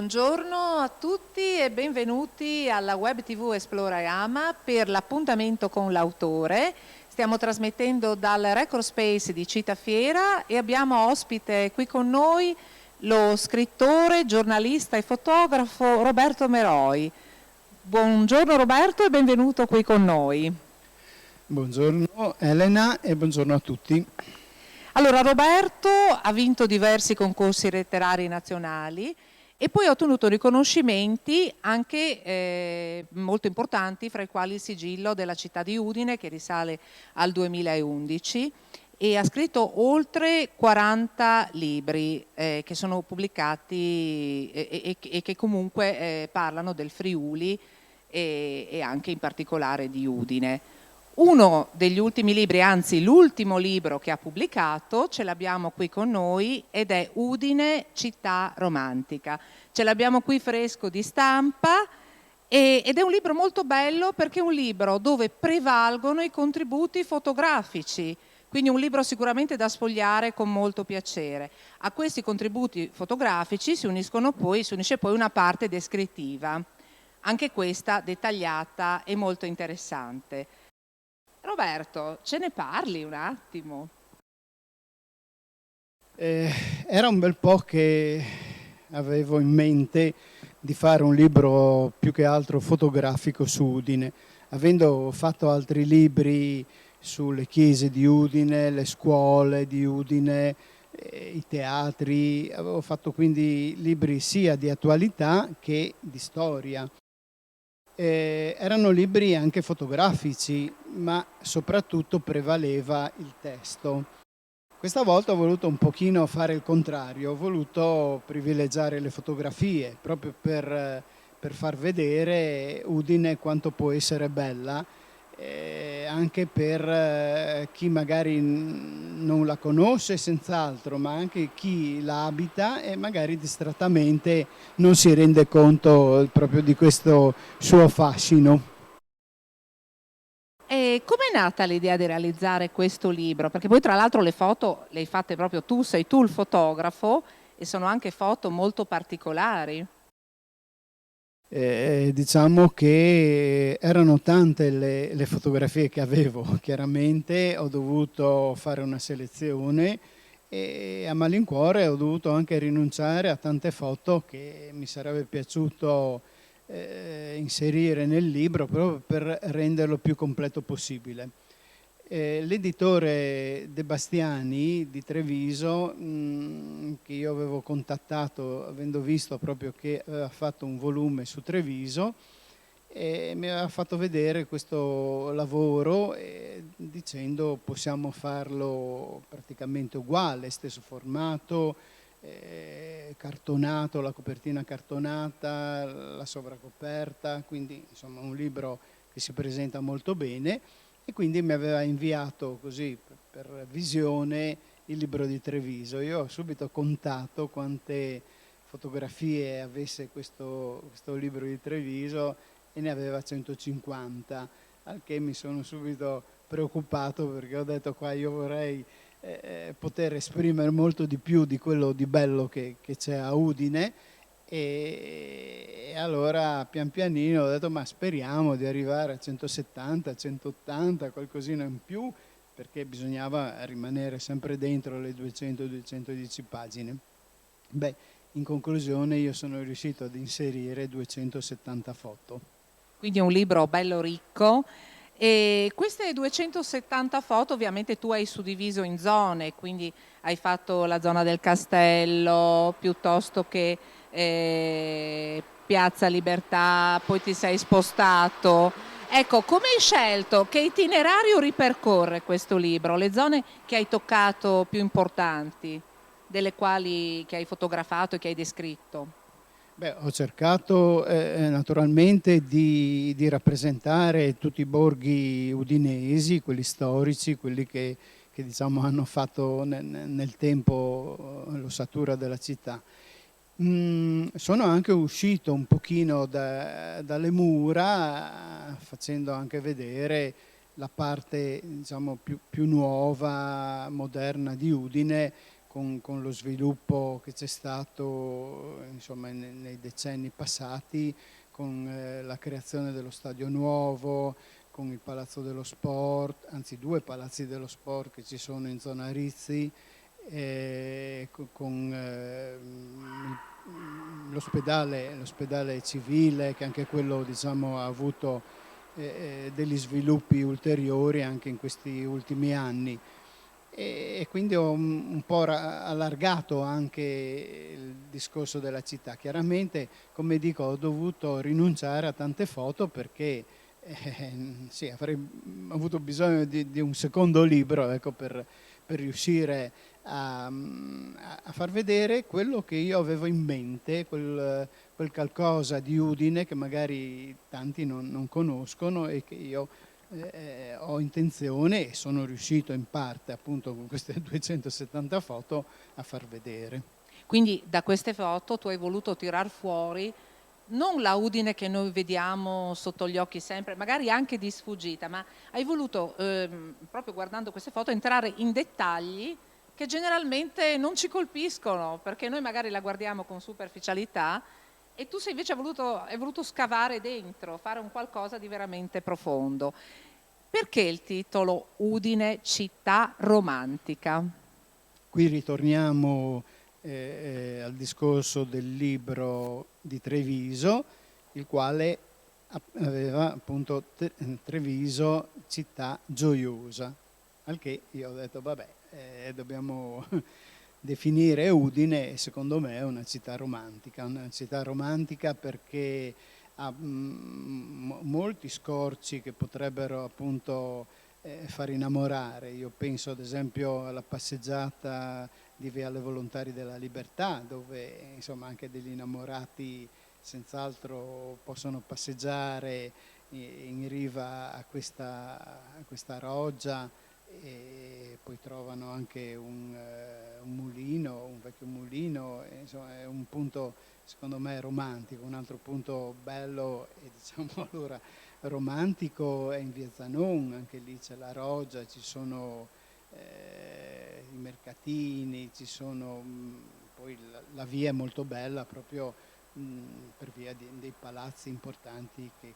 Buongiorno a tutti e benvenuti alla Web TV Esplorama per l'appuntamento con l'autore. Stiamo trasmettendo dal Record Space di Citafiera e abbiamo ospite qui con noi lo scrittore, giornalista e fotografo Roberto Meroi. Buongiorno Roberto e benvenuto qui con noi. Buongiorno Elena e buongiorno a tutti. Allora, Roberto ha vinto diversi concorsi letterari nazionali e poi ha ottenuto riconoscimenti anche molto importanti, fra i quali il sigillo della città di Udine, che risale al 2011, e ha scritto oltre 40 libri che sono pubblicati e che comunque parlano del Friuli e anche in particolare di Udine. Uno degli ultimi libri, anzi l'ultimo libro che ha pubblicato, ce l'abbiamo qui con noi ed è Udine, città romantica. Ce l'abbiamo qui fresco di stampa ed è un libro molto bello perché è un libro dove prevalgono i contributi fotografici, quindi un libro sicuramente da sfogliare con molto piacere. A questi contributi fotografici si unisce poi una parte descrittiva, anche questa dettagliata e molto interessante. Roberto, ce ne parli un attimo? Era un bel po' che avevo in mente di fare un libro più che altro fotografico su Udine. Avendo fatto altri libri sulle chiese di Udine, le scuole di Udine, i teatri, avevo fatto quindi libri sia di attualità che di storia. Erano libri anche fotografici, ma soprattutto prevaleva il testo. Questa volta ho voluto un pochino fare il contrario, ho voluto privilegiare le fotografie proprio per far vedere Udine quanto può essere bella, anche per chi magari non la conosce senz'altro, ma anche chi la abita e magari distrattamente non si rende conto proprio di questo suo fascino. E com'è nata l'idea di realizzare questo libro? Perché poi tra l'altro le foto le hai fatte proprio tu, sei tu il fotografo e sono anche foto molto particolari. Diciamo che erano tante le fotografie che avevo, chiaramente ho dovuto fare una selezione e a malincuore ho dovuto anche rinunciare a tante foto che mi sarebbe piaciuto inserire nel libro proprio per renderlo più completo possibile. L'editore De Bastiani di Treviso, che io avevo contattato avendo visto proprio che aveva fatto un volume su Treviso, mi aveva fatto vedere questo lavoro dicendo possiamo farlo praticamente uguale, stesso formato, cartonato, la copertina cartonata, la sovracoperta, quindi insomma un libro che si presenta molto bene. E quindi mi aveva inviato così per visione il libro di Treviso. Io ho subito contato quante fotografie avesse questo libro di Treviso e ne aveva 150, al che mi sono subito preoccupato perché ho detto qua io vorrei poter esprimere molto di più di quello di bello che c'è a Udine. E allora pian pianino ho detto ma speriamo di arrivare a 170, 180, qualcosina in più, perché bisognava rimanere sempre dentro le 200-210 pagine. Beh, in conclusione io sono riuscito ad inserire 270 foto. Quindi è un libro bello ricco. E queste 270 foto ovviamente tu hai suddiviso in zone, quindi hai fatto la zona del castello piuttosto che Piazza Libertà, poi ti sei spostato. Ecco, come hai scelto? Che itinerario ripercorre questo libro? Le zone che hai toccato più importanti, delle quali che hai fotografato e che hai descritto? Beh, ho cercato naturalmente di rappresentare tutti i borghi udinesi, quelli storici, quelli che diciamo hanno fatto nel tempo l'ossatura della città. Sono anche uscito un pochino dalle mura, facendo anche vedere la parte diciamo più nuova, moderna di Udine, con lo sviluppo che c'è stato insomma, nei decenni passati, con la creazione dello stadio nuovo, con il Palazzo dello Sport, anzi 2 palazzi dello sport che ci sono in zona Rizzi, con l'ospedale civile, che anche quello diciamo, ha avuto degli sviluppi ulteriori anche in questi ultimi anni. E quindi ho un po' allargato anche il discorso della città. Chiaramente, come dico, ho dovuto rinunciare a tante foto perché sì, avrei avuto bisogno di un secondo libro, ecco, per riuscire a far vedere quello che io avevo in mente, quel qualcosa di Udine che magari tanti non conoscono e che io ho intenzione e sono riuscito in parte appunto con queste 270 foto a far vedere. Quindi da queste foto tu hai voluto tirar fuori non la Udine che noi vediamo sotto gli occhi sempre, magari anche di sfuggita, ma hai voluto, proprio guardando queste foto, entrare in dettagli che generalmente non ci colpiscono, perché noi magari la guardiamo con superficialità e tu sei invece hai voluto scavare dentro, fare un qualcosa di veramente profondo. Perché il titolo Udine, città romantica? Qui ritorniamo al discorso del libro di Treviso, il quale aveva appunto Treviso città gioiosa, al che io ho detto vabbè, dobbiamo definire Udine, e secondo me è una città romantica perché ha molti scorci che potrebbero appunto far innamorare. Io penso ad esempio alla passeggiata di Viale Volontari della Libertà, dove insomma anche degli innamorati senz'altro possono passeggiare in riva a questa roggia, e poi trovano anche un mulino, un vecchio mulino, e, insomma, è un punto secondo me romantico. Un altro punto bello e diciamo allora romantico è in via Zanon, anche lì c'è la roggia, ci sono i mercatini, ci sono poi la via è molto bella proprio per via dei palazzi importanti che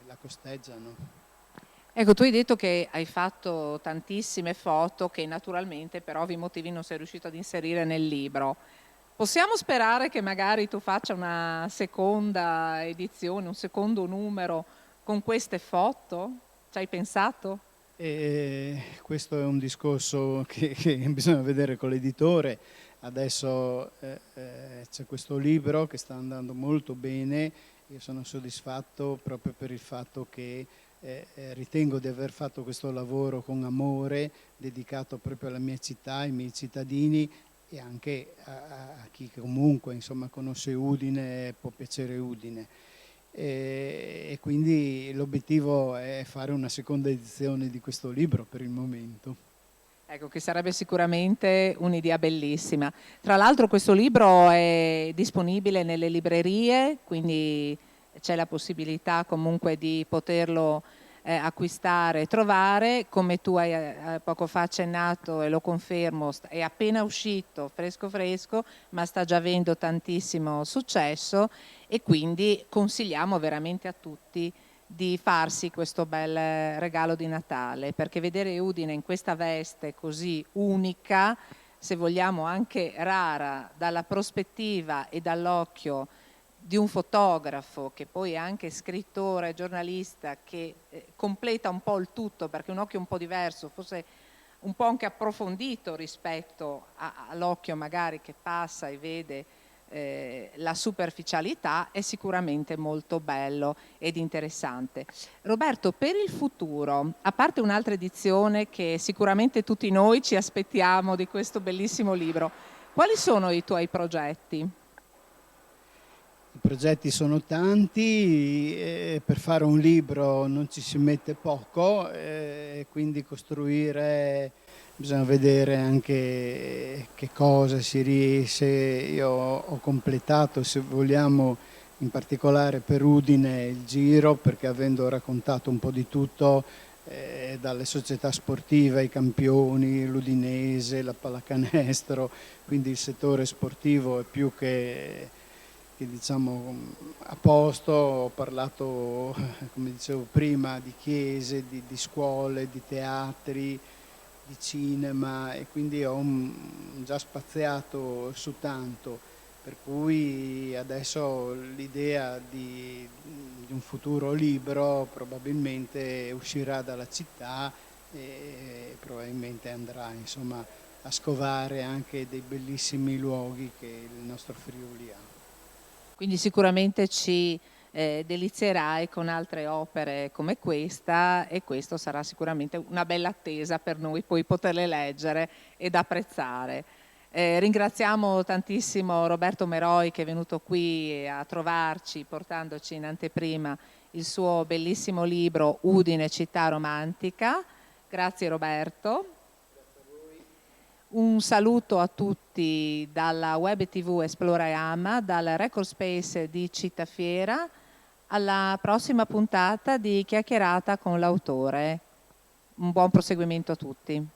la costeggiano. Ecco, tu hai detto che hai fatto tantissime foto che naturalmente per ovvi motivi non sei riuscito ad inserire nel libro. Possiamo sperare che magari tu faccia una seconda edizione, un secondo numero con queste foto? Ci hai pensato? E questo è un discorso che bisogna vedere con l'editore. Adesso c'è questo libro che sta andando molto bene, io sono soddisfatto proprio per il fatto che ritengo di aver fatto questo lavoro con amore, dedicato proprio alla mia città, ai miei cittadini e anche a chi comunque insomma, conosce Udine e può piacere Udine. E quindi l'obiettivo è fare una seconda edizione di questo libro per il momento. Ecco, che sarebbe sicuramente un'idea bellissima. Tra l'altro questo libro è disponibile nelle librerie, quindi c'è la possibilità comunque di poterlo acquistare e trovare. Come tu hai poco fa accennato e lo confermo, è appena uscito, fresco fresco, ma sta già avendo tantissimo successo e quindi consigliamo veramente a tutti di farsi questo bel regalo di Natale, perché vedere Udine in questa veste così unica, se vogliamo anche rara, dalla prospettiva e dall'occhio di un fotografo che poi è anche scrittore, giornalista, che completa un po' il tutto, perché un occhio un po' diverso, forse un po' anche approfondito rispetto all'occhio magari che passa e vede la superficialità, è sicuramente molto bello ed interessante. Roberto, per il futuro, a parte un'altra edizione che sicuramente tutti noi ci aspettiamo di questo bellissimo libro, quali sono i tuoi progetti? I progetti sono tanti, per fare un libro non ci si mette poco, quindi costruire bisogna vedere anche che cosa si riesce. Io ho completato, se vogliamo, in particolare per Udine il giro, perché avendo raccontato un po' di tutto dalle società sportive, i campioni, l'Udinese, la pallacanestro, quindi il settore sportivo è più che diciamo a posto. Ho parlato, come dicevo prima, di chiese, di scuole, di teatri, di cinema, e quindi ho già spaziato su tanto, per cui adesso l'idea di un futuro libro probabilmente uscirà dalla città e probabilmente andrà, insomma, a scovare anche dei bellissimi luoghi che il nostro Friuli ha. Quindi sicuramente ci delizierai con altre opere come questa, e questo sarà sicuramente una bella attesa per noi poi poterle leggere ed apprezzare. Ringraziamo tantissimo Roberto Meroi che è venuto qui a trovarci portandoci in anteprima il suo bellissimo libro Udine, città romantica. Grazie Roberto. Un saluto a tutti dalla Web TV Esplora e Ama, dal Record Space di Cittafiera. Alla prossima puntata di Chiacchierata con l'autore. Un buon proseguimento a tutti.